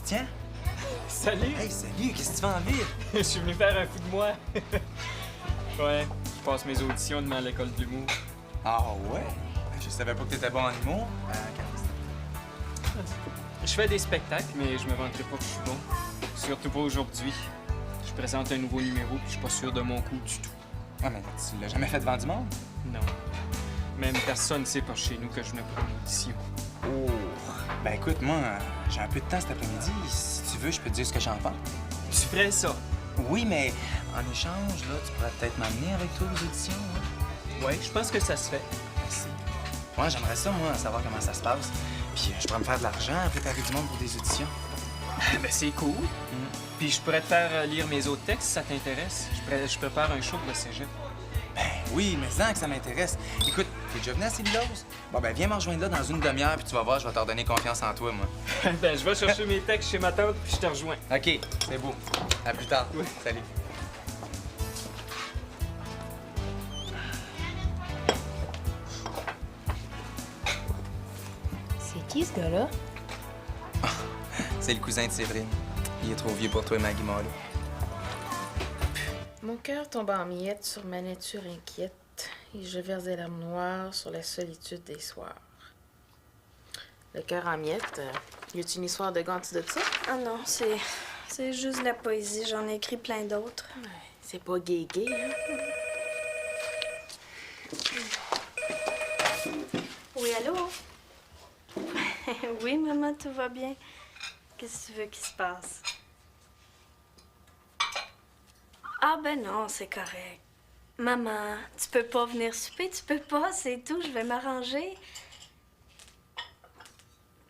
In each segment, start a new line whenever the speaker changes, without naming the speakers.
Christian?
Salut!
Hey, salut, qu'est-ce que tu fais en ville?
Je suis venu faire un fou de moi. Ouais, je passe mes auditions demain à l'école de l'humour.
Ah ouais? Je savais pas que t'étais bon en humour.
Je fais des spectacles, mais je me vanterai pas que je suis bon. Surtout pas aujourd'hui. Je présente un nouveau numéro, puis je suis pas sûr de mon coup du tout.
Ah, mais tu l'as jamais fait devant du monde?
Non. Même personne ne sait pas chez nous que je venais pour une audition.
Oh! Ben écoute, moi, j'ai un peu de temps cet après-midi. Si tu veux, je peux te dire ce que j'en pense.
Tu ferais ça?
Oui, mais en échange, là, tu pourrais peut-être m'amener avec toi aux auditions. Hein?
Ouais, je pense que ça se fait.
Merci. Moi, j'aimerais ça, moi, savoir comment ça se passe. Puis je pourrais me faire de l'argent, préparer du monde pour des auditions.
Ben c'est cool. Puis je pourrais te faire lire mes autres textes si ça t'intéresse. Je prépare un show pour le cégep.
Ben oui, mais ça que ça m'intéresse. Écoute, t'es déjà venu à Cellulose? Bon, ben viens me rejoindre là dans une demi-heure, puis tu vas voir, je vais te redonner confiance en toi, moi.
Ben je vais chercher mes textes chez ma tante, puis je te rejoins.
OK, c'est beau. À plus tard.
Oui.
Salut.
C'est qui, ce gars-là?
C'est le cousin de Séverine. Il est trop vieux pour toi et Maggie Marlowe.
Mon cœur tombe en miettes sur ma nature inquiète et je verse des larmes noires sur la solitude des soirs. Le cœur en miettes, y a-t-il une histoire de Ganti de ça?
Ah non, c'est juste de la poésie. J'en ai écrit plein d'autres.
C'est pas gay-gay, hein?
Oui, allô? Oui, maman, tout va bien. Qu'est-ce que tu veux qu'il se passe? Ah ben non, c'est correct. Maman, tu peux pas venir souper, tu peux pas, c'est tout, je vais m'arranger.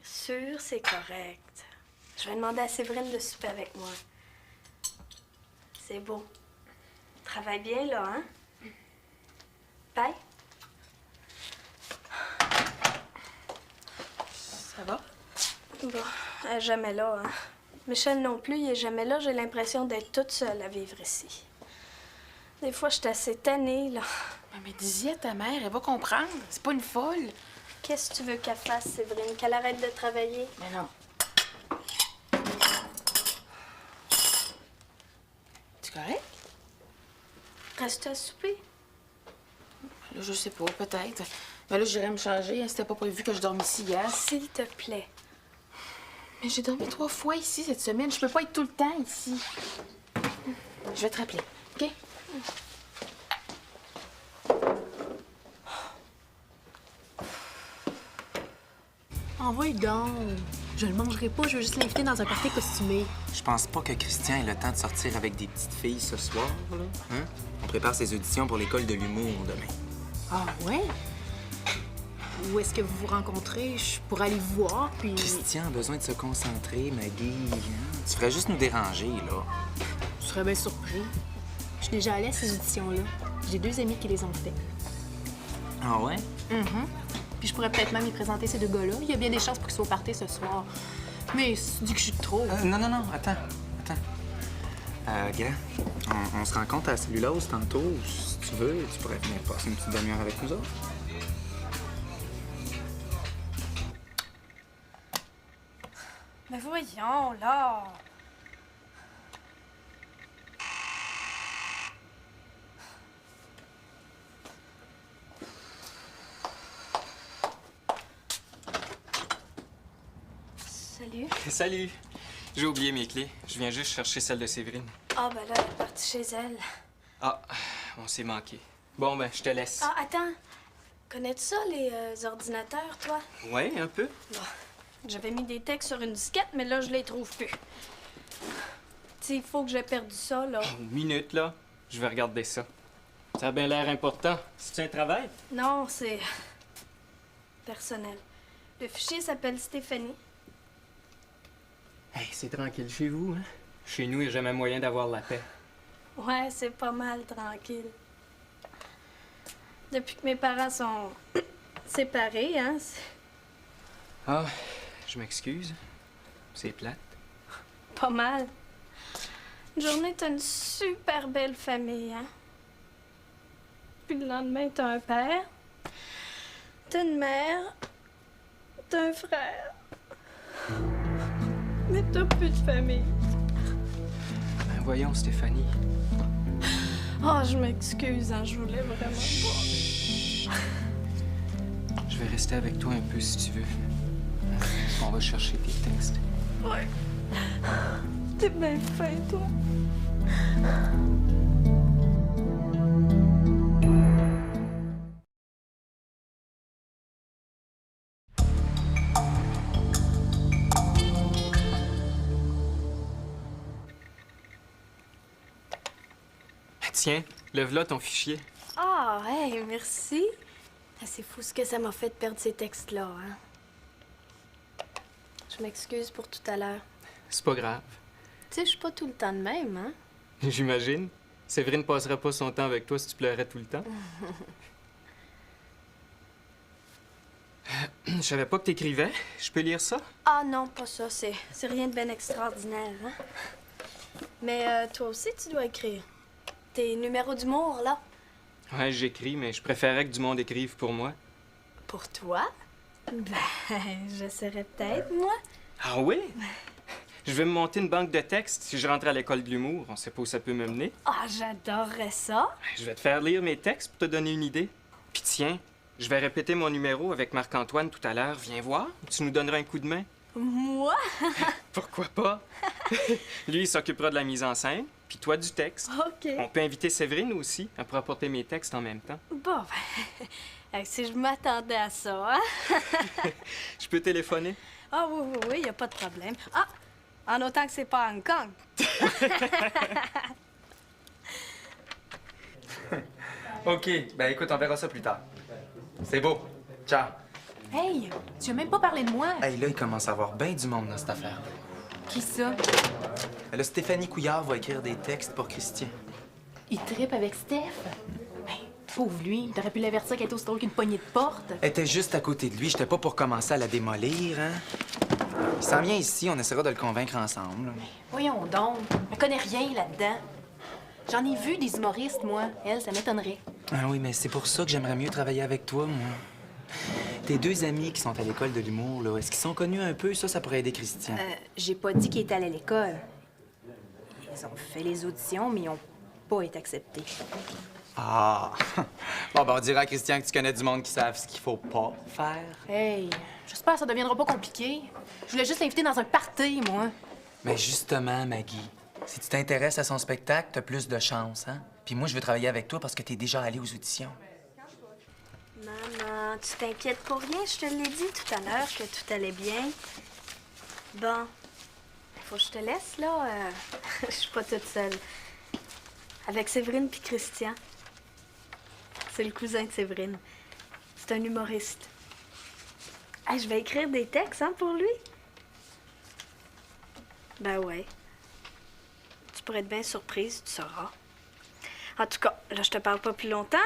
Sûr, c'est correct. Je vais demander à Séverine de souper avec moi. C'est beau. Travaille bien, là, hein? Bye.
Ça va?
Bon, elle est jamais là, hein? Michel non plus, il est jamais là. J'ai l'impression d'être toute seule à vivre ici. Des fois, je suis assez tannée, là.
Mais dis-y à ta mère, elle va comprendre. C'est pas une folle.
Qu'est-ce que tu veux qu'elle fasse, Séverine? Qu'elle arrête de travailler?
Mais non. Tu correct?
Reste à souper.
Là, je sais pas, peut-être. Mais là, j'irai me changer. C'était pas prévu que je dorme ici hier.
S'il te plaît.
Mais j'ai dormi 3 fois ici cette semaine. Je peux pas être tout le temps ici. Je vais te rappeler, OK?
Envoie donc. Je le mangerai pas, je veux juste l'inviter dans un party costumé.
Je pense pas que Christian ait le temps de sortir avec des petites filles ce soir, là. Hein? On prépare ses auditions pour l'école de l'humour demain.
Ah ouais? Où est-ce que vous vous rencontrez? Je pourrais aller vous voir, puis...
Christian a besoin de se concentrer, Maggie. Hein? Tu ferais juste nous déranger, là.
Je serais bien surpris. Je suis déjà allée à ces auditions-là. J'ai 2 amis qui les ont fait.
Ah ouais?
Puis je pourrais peut-être même y présenter ces 2 gars-là. Il y a bien des chances pour qu'ils soient au party ce soir. Mais si tu dis que je suis trop...
Non, attends. Gars, on se rencontre à la Cellulose tantôt. Si tu veux, tu pourrais venir passer une petite demi-heure avec nous autres.
Mais voyons, là. Salut.
Salut! J'ai oublié mes clés. Je viens juste chercher celle de Séverine.
Ah, ben là, elle est partie chez elle.
Ah, on s'est manqué. Bon, ben, je te laisse.
Ah, attends. Connais-tu ça, les ordinateurs, toi?
Ouais, un peu.
Bon, j'avais mis des textes sur une disquette, mais là, je les trouve plus. Tu sais, il faut que j'ai perdu ça, là.
Une minute, là. Je vais regarder ça. Ça a bien l'air important. C'est un travail?
Non, c'est personnel. Le fichier s'appelle Stéphanie.
Hey, c'est tranquille chez vous, hein? Chez nous, il n'y a jamais moyen d'avoir la paix.
Ouais, c'est pas mal tranquille. Depuis que mes parents sont séparés, hein?
Ah, je m'excuse. C'est plate.
Pas mal. Une journée, t'as une super belle famille, hein? Puis le lendemain, t'as un père, t'as une mère, t'as un frère. Mais t'as plus de famille.
Ben voyons, Stéphanie.
Oh, je m'excuse, hein, je voulais vraiment pas.
Je vais rester avec toi un peu si tu veux. On va chercher tes textes.
Ouais. T'es bien fin, toi.
Tiens, lève-là ton fichier.
Ah, hey, merci. Ah, c'est fou ce que ça m'a fait de perdre ces textes-là, hein. Je m'excuse pour tout à l'heure.
C'est pas grave.
Tu sais, je suis pas tout le temps de même, hein.
J'imagine. Séverine passerait pas son temps avec toi si tu pleurais tout le temps. Je savais pas que t'écrivais. Je peux lire ça?
Ah non, pas ça. C'est rien de bien extraordinaire, hein. Mais toi aussi, tu dois écrire. Tes numéros d'humour, là.
Ouais, j'écris, mais je préférais que du monde écrive pour moi.
Pour toi? Ben, j'essaierai peut-être, moi.
Ah oui? Je vais me monter une banque de textes si je rentre à l'école de l'humour. On sait pas où ça peut me mener.
Ah, j'adorerais ça.
Je vais te faire lire mes textes pour te donner une idée. Puis tiens, je vais répéter mon numéro avec Marc-Antoine tout à l'heure. Viens voir. Tu nous donneras un coup de main.
Moi?
Pourquoi pas? Lui, il s'occupera de la mise en scène, puis toi du texte.
OK.
On peut inviter Séverine aussi. Elle pourra apporter mes textes en même temps.
Bon, ben, si je m'attendais à ça, hein?
Je peux téléphoner?
Ah oui, y a pas de problème. Ah, en autant que c'est pas Hong Kong.
OK. Ben écoute, on verra ça plus tard. C'est beau. Ciao.
Hey, tu as même pas parlé de moi.
Hey, là, il commence à avoir bien du monde dans cette affaire.
Qui ça?
Là, Stéphanie Couillard va écrire des textes pour Christian.
Il trippe avec Steph. Ben, pauvre lui, t'aurais pu l'avertir qu'elle était aussi drôle qu'une poignée de porte.
Elle était juste à côté de lui. J'étais pas pour commencer à la démolir, hein? Il s'en vient ici, on essaiera de le convaincre ensemble.
Voyons donc, elle connaît rien là-dedans. J'en ai vu des humoristes, moi. Elle, ça m'étonnerait.
Ah oui, mais c'est pour ça que j'aimerais mieux travailler avec toi, moi. Tes deux amis qui sont à l'école de l'humour, là, est-ce qu'ils sont connus un peu? Ça pourrait aider Christian.
J'ai pas dit qu'ils étaient allés à l'école. Ils ont fait les auditions, mais ils ont pas été acceptés.
Ah! Bon, ben, on dira à Christian que tu connais du monde qui savent ce qu'il faut pas faire.
Hey, j'espère que ça deviendra pas compliqué. Je voulais juste l'inviter dans un party, moi.
Mais justement, Maggie, si tu t'intéresses à son spectacle, t'as plus de chance, hein? Puis moi, je veux travailler avec toi parce que t'es déjà allé aux auditions.
Maman, tu t'inquiètes pour rien. Je te l'ai dit tout à l'heure que tout allait bien. Bon, faut que je te laisse, là. Je suis pas toute seule. Avec Séverine puis Christian. C'est le cousin de Séverine. C'est un humoriste. Ah, je vais écrire des textes, hein, pour lui? Ben ouais. Tu pourrais être bien surprise, tu sauras. En tout cas, là, je te parle pas plus longtemps.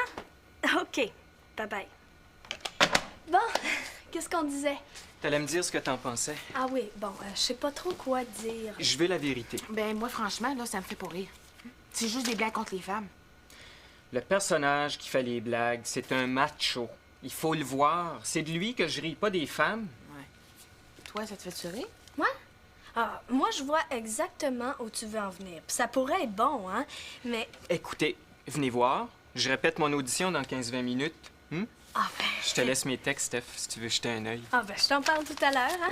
OK. Bye-bye. Bon, qu'est-ce qu'on disait?
T'allais me dire ce que t'en pensais.
Ah oui, bon, je sais pas trop quoi dire.
Je veux la vérité.
Ben, moi, franchement, là, ça me fait pas rire. C'est juste des blagues contre les femmes.
Le personnage qui fait les blagues, c'est un macho. Il faut le voir. C'est de lui que je ris, pas des femmes.
Toi, ça te fait rire?
Moi? Ah, moi, je vois exactement où tu veux en venir. Puis ça pourrait être bon, hein, mais...
Écoutez, venez voir. Je répète mon audition dans 15-20 minutes.
Ah ben...
Je te laisse mes textes, Steph, si tu veux jeter un œil.
Ah ben, je t'en parle tout à l'heure, hein.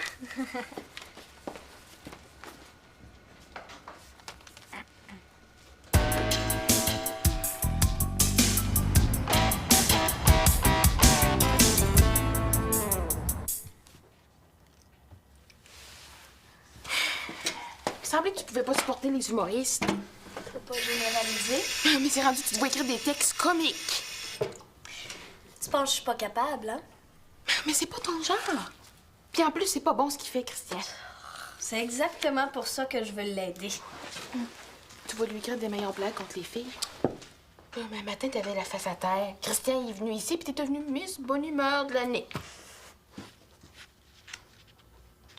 Il semblait que tu pouvais pas supporter les humoristes.
Faut pas généraliser.
Mais c'est rendu que tu dois écrire des textes comiques.
Tu penses que je suis pas capable, hein?
Mais c'est pas ton genre. Puis en plus, c'est pas bon ce qu'il fait, Christian.
C'est exactement pour ça que je veux l'aider.
Tu vas lui écrire des meilleures blagues contre les filles. Mais un matin, t'avais la face à terre. Christian il est venu ici, puis t'es devenue Miss Bonne Humeur de l'année.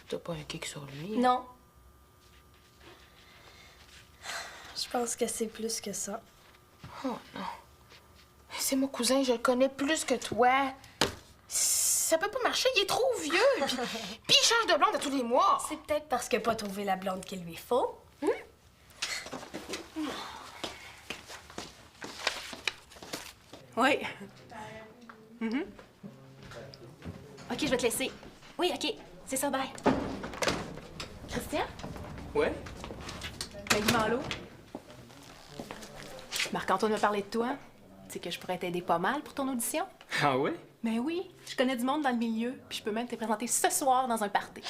T'as pas un kick sur lui?
Non. Je pense que c'est plus que ça.
Oh non. C'est mon cousin, je le connais plus que toi. Ça peut pas marcher, il est trop vieux. Puis il change de blonde à tous les mois.
C'est peut-être parce qu'il n'a pas trouvé la blonde qu'il lui faut.
Oui. OK, je vais te laisser. Oui, OK. C'est ça, bye. Christian?
Ouais?
Maggie Malo? Marc-Antoine m'a parlé de toi. Tu sais que je pourrais t'aider pas mal pour ton audition?
Ah ouais?
Ben oui, je connais du monde dans le milieu, puis je peux même te présenter ce soir dans un party.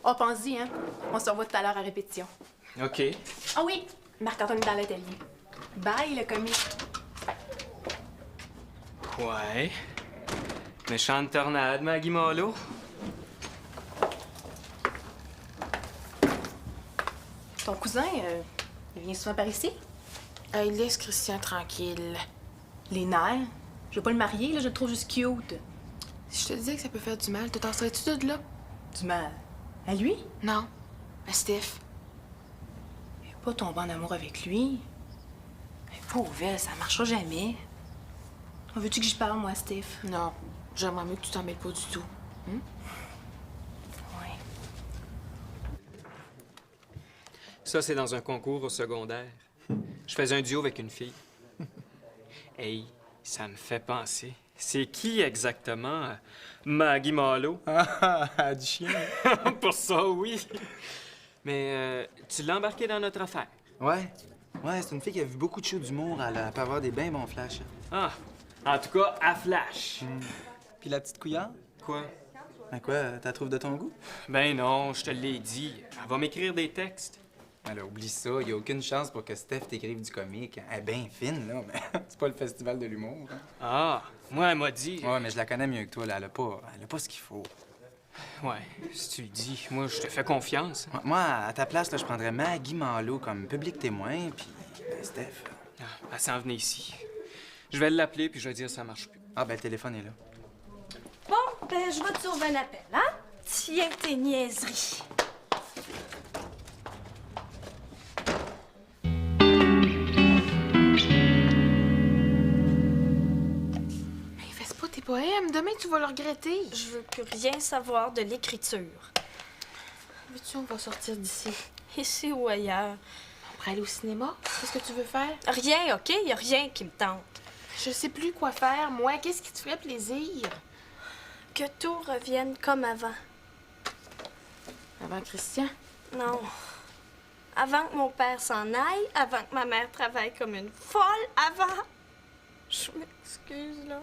Oh, pense-y, hein? On se revoit tout à l'heure à répétition.
OK.
Ah oui, Marc-Antoine est dans l'atelier. Bye, le commis.
Ouais. Méchante tornade, Maggie Malo.
Ton cousin, il vient souvent par ici?
Il laisse Christian tranquille.
Les nerfs. Je veux pas le marier, là, je le trouve juste cute.
Si je te disais que ça peut faire du mal, te tasserais-tu de là?
Du mal. À lui?
Non. À Steph.
Je vais pas tomber en amour avec lui. Mais pauvre elle, ça marchera jamais. Veux-tu que j'y parle, moi, Steph?
Non. J'aimerais mieux que tu t'en mêles pas du tout.
Ouais.
Ça, c'est dans un concours au secondaire. Je faisais un duo avec une fille. Hey, ça me fait penser. C'est qui exactement Maggie Malo?
Ah, du chien.
Pour ça, oui. Mais tu l'as embarqué dans notre affaire.
Ouais. Ouais, c'est une fille qui a vu beaucoup de shows d'humour. Elle peut avoir des bien bons flashs.
Ah, en tout cas, à Flash.
Puis la petite couillard?
Quoi?
Ben quoi, t'as trouvé de ton goût?
Ben non, je te l'ai dit. Elle va m'écrire des textes.
Alors, oublie ça, y a aucune chance pour que Steph t'écrive du comique. Elle est bien fine, là, mais c'est pas le festival de l'humour. Hein.
Ah, moi, elle m'a dit.
Ouais, mais je la connais mieux que toi, là. Elle a pas ce qu'il faut.
Ouais, si tu le dis, moi, je te fais confiance.
Moi, à ta place, là, je prendrais Maggie Malo comme public témoin, puis ben, Steph.
Ah, elle s'en venait ici. Je vais l'appeler, puis je vais dire ça marche plus.
Ah, ben, le téléphone est là.
Bon, ben, je vais te sauver un appel, hein? Tiens tes niaiseries.
Mais fais pas tes poèmes. Demain, tu vas le regretter.
Je veux plus rien savoir de l'écriture.
Veux-tu, on va sortir d'ici?
Ici ou ailleurs.
On pourrait aller au cinéma? Qu'est-ce que tu veux faire?
Rien, OK? Y a rien qui me tente.
Je sais plus quoi faire, moi. Qu'est-ce qui te ferait plaisir?
Que tout revienne comme avant.
Avant Christian?
Non. Avant que mon père s'en aille, avant que ma mère travaille comme une folle, avant... Je m'excuse, là.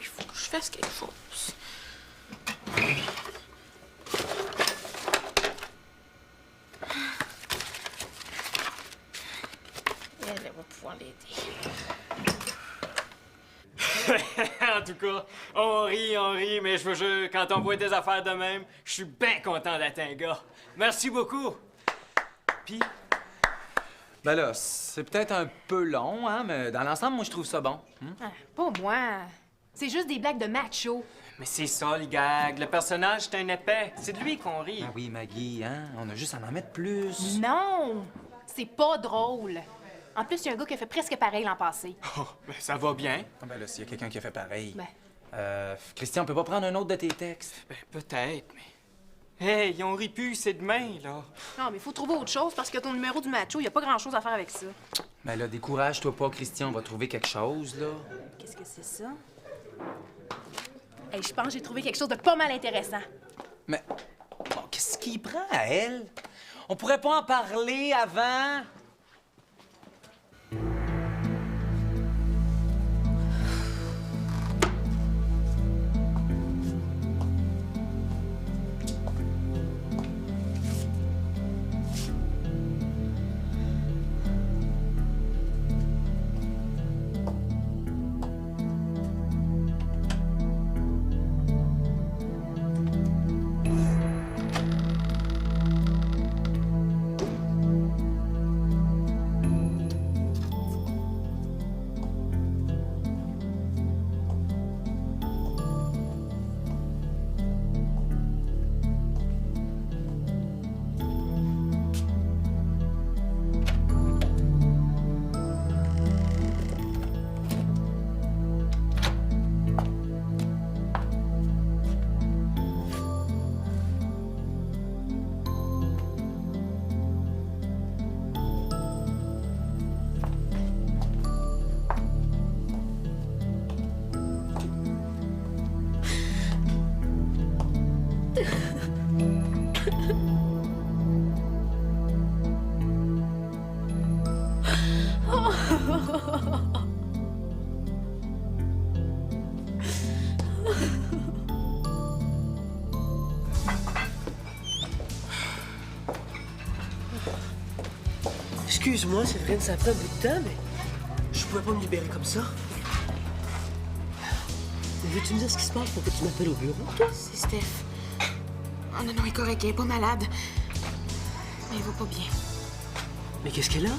Il faut que je fasse quelque chose. Elle va pouvoir l'aider.
En tout cas, on rit, mais je vous jure, quand on voit des affaires de même, je suis bien content d'être un gars. Merci beaucoup. Puis,
Ben là, c'est peut-être un peu long, hein, mais dans l'ensemble, moi, je trouve ça bon.
Ah, pas moi. C'est juste des blagues de macho.
mais c'est ça, les gags. Le personnage, c'est un épais. C'est de lui qu'on rit.
Ah oui, Maggie, hein, on a juste à en mettre plus.
Non! C'est pas drôle. En plus, il y a un gars qui a fait presque pareil l'an passé.
Oh, ben ça va bien.
Ah ben là, s'il y a quelqu'un qui a fait pareil.
Ben.
Christian, on peut pas prendre un autre de tes textes?
Ben, peut-être, mais... Hey, on rit plus, c'est demain, là.
Non, mais il faut trouver autre chose parce que ton numéro du macho, il y a pas grand-chose à faire avec ça.
Ben là, décourage-toi pas, Christian, on va trouver quelque chose, là.
Qu'est-ce que c'est ça? Hey, je pense que j'ai trouvé quelque chose de pas mal intéressant.
Mais bon, qu'est-ce qui prend à elle? On pourrait pas en parler avant?
Excuse-moi, Séverine, ça a pris un bout de temps, mais je pouvais pas me libérer comme ça. Veux-tu me dire ce qui se passe pour que tu m'appelles au bureau, toi?
C'est Steph. Oh non, non, elle est correcte, elle est pas malade. Mais elle va pas bien.
Mais qu'est-ce qu'elle a?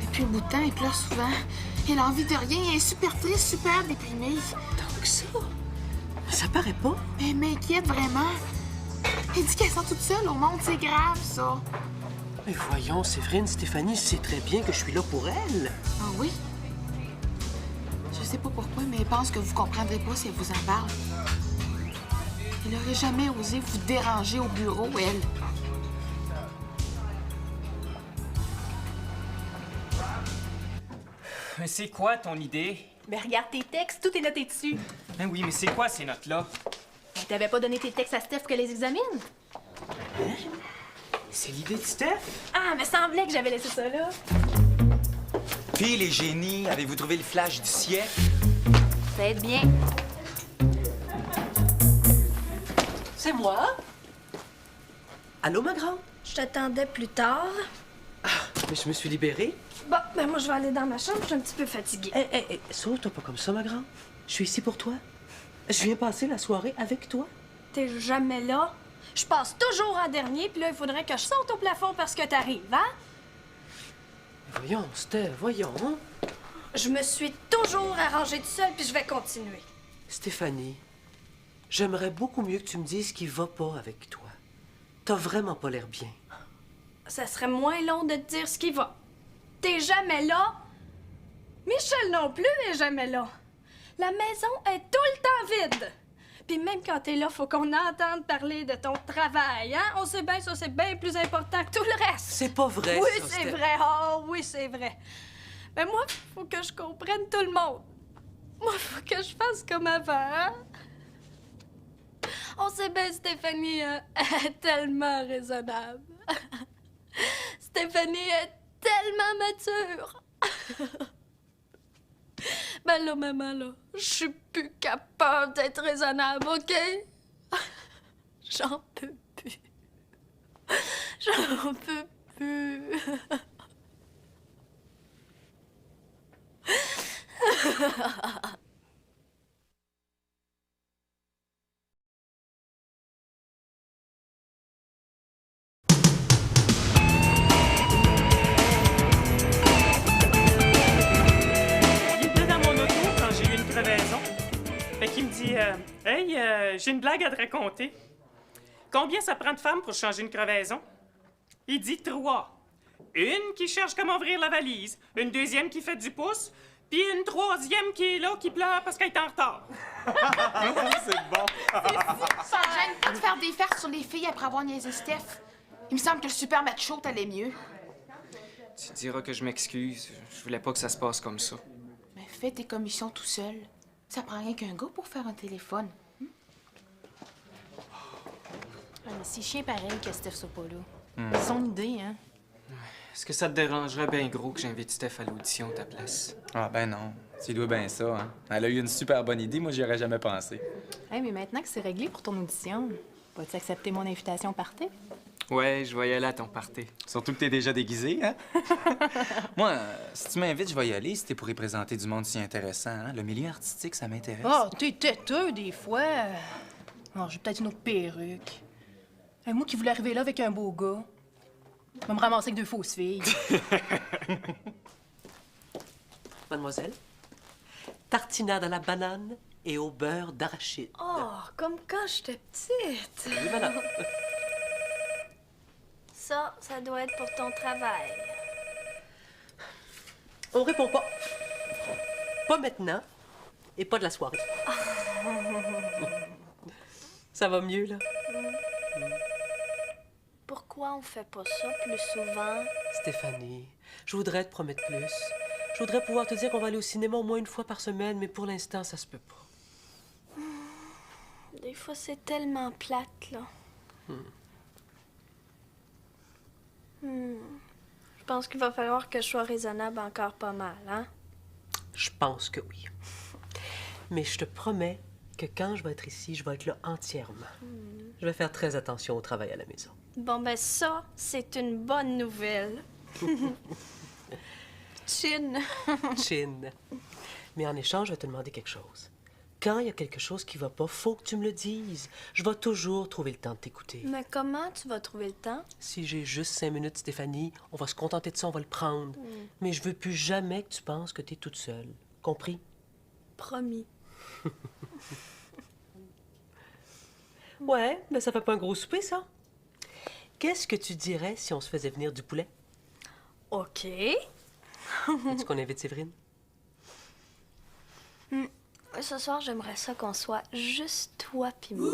Depuis un bout de temps, elle pleure souvent. Elle a envie de rien, elle est super triste, super déprimée.
Tant que ça? Mais ça paraît pas.
Elle m'inquiète vraiment. Elle dit qu'elle sent toute seule au monde, c'est grave, ça.
Mais voyons, Séverine, Stéphanie sait très bien que je suis là pour elle.
Ah oui? Je sais pas pourquoi, mais elle pense que vous comprendrez pas si elle vous en parle. Elle aurait jamais osé vous déranger au bureau, elle.
Mais c'est quoi ton idée?
Mais regarde tes textes, tout est noté dessus.
Ben oui, mais c'est quoi ces notes-là?
Mais t'avais pas donné tes textes à Steph pour qu'elle les examine?
C'est l'idée de Steph?
Ah, mais semblait que j'avais laissé ça là.
Puis les génies, avez-vous trouvé le flash du siècle?
Ça aide bien.
C'est moi? Allô, ma grande?
Je t'attendais plus tard.
Mais je me suis libérée.
Bon, ben moi, je vais aller dans ma chambre, je suis un petit peu fatiguée.
Hé, sauve-toi pas comme ça, ma grande. Je suis ici pour toi. Je viens passer la soirée avec toi.
T'es jamais là. Je passe toujours en dernier, puis là, il faudrait que je saute au plafond parce que t'arrives, hein?
Voyons, Steph, voyons.
Je me suis toujours arrangée toute seule, puis je vais continuer.
Stéphanie, j'aimerais beaucoup mieux que tu me dises ce qui va pas avec toi. T'as vraiment pas l'air bien.
Ça serait moins long de te dire ce qui va. T'es jamais là. Michel non plus est jamais là. La maison est tout le temps vide. Puis même quand t'es là, faut qu'on entende parler de ton travail, hein? On sait bien, ça, c'est bien plus important que tout le reste.
C'est pas vrai,
Oui,
ça,
c'est
Steph.
vrai. Oh, oui, c'est vrai. Mais moi, faut que je comprenne tout le monde. Moi, faut que je fasse comme avant, hein? On sait bien, Stéphanie elle est tellement raisonnable. Stéphanie est tellement mature. Ben là, maman, là, je suis plus capable d'être raisonnable, OK? J'en peux plus. J'en peux plus.
Il était dans mon auto quand j'ai eu une crevaison. Fait qu'il me dit Hey, j'ai une blague à te raconter. Combien ça prend de femmes pour changer une crevaison? Il dit 3. Une qui cherche comment ouvrir la valise, une deuxième qui fait du pouce, puis une troisième qui est là, qui pleure parce qu'elle est en retard.
C'est bon.
Ça me gêne pas de faire des farces sur les filles après avoir niaisé Steph. Il me semble que le super macho t'allait mieux.
Tu diras que je m'excuse. Je voulais pas que ça se passe comme ça.
Mais fais tes commissions tout seul. Ça prend rien qu'un gars pour faire un téléphone.
Ah, mais c'est chien pareil que Steph soit pas là. C'est son idée, hein?
Est-ce que ça te dérangerait bien gros que j'invite Steph à l'audition à ta place?
Ah ben non, tu dois bien ça, hein. Elle a eu une super bonne idée, moi j'y aurais jamais pensé.
Hey, mais maintenant que c'est réglé pour ton audition, vas-tu accepter mon invitation au party?
Ouais, je vais y aller à ton party.
Surtout que t'es déjà déguisé, hein? Moi, si tu m'invites, je vais y aller si t'es pour y présenter du monde si intéressant, hein? Le milieu artistique, ça m'intéresse.
Oh, t'es têteux des fois. Non, j'ai peut-être une autre perruque. Hey, moi qui voulais arriver là avec un beau gars, je vais me ramasser avec 2 fausses filles.
Mademoiselle, tartinade à la banane et au beurre d'arachide.
Oh, comme quand j'étais petite.
Oui, madame.
Ça doit être pour ton travail.
On répond pas. Pas maintenant et pas de la soirée. Ça va mieux, là?
Pourquoi on fait pas ça plus souvent?
Stéphanie, je voudrais te promettre plus. Je voudrais pouvoir te dire qu'on va aller au cinéma au moins une fois par semaine, mais pour l'instant, ça se peut pas.
Des fois, c'est tellement plate, là. Je pense qu'il va falloir que je sois raisonnable encore pas mal, hein?
Je pense que oui. Mais je te promets que quand je vais être ici, je vais être là entièrement. Je vais faire très attention au travail à la maison.
Bon, ben ça, c'est une bonne nouvelle.
Chin.
Chin. Mais en échange, je vais te demander quelque chose. Quand il y a quelque chose qui va pas, faut que tu me le dises. Je vais toujours trouver le temps de t'écouter.
Mais comment tu vas trouver le temps?
Si j'ai juste 5 minutes, Stéphanie, on va se contenter de ça, on va le prendre. Mais je veux plus jamais que tu penses que tu es toute seule. Compris?
Promis.
Ouais, mais ça fait pas un gros souper, ça. Qu'est-ce que tu dirais si on se faisait venir du poulet?
OK.
Veux-tu qu'on invite Séverine?
Ce soir, j'aimerais ça qu'on soit juste toi puis moi.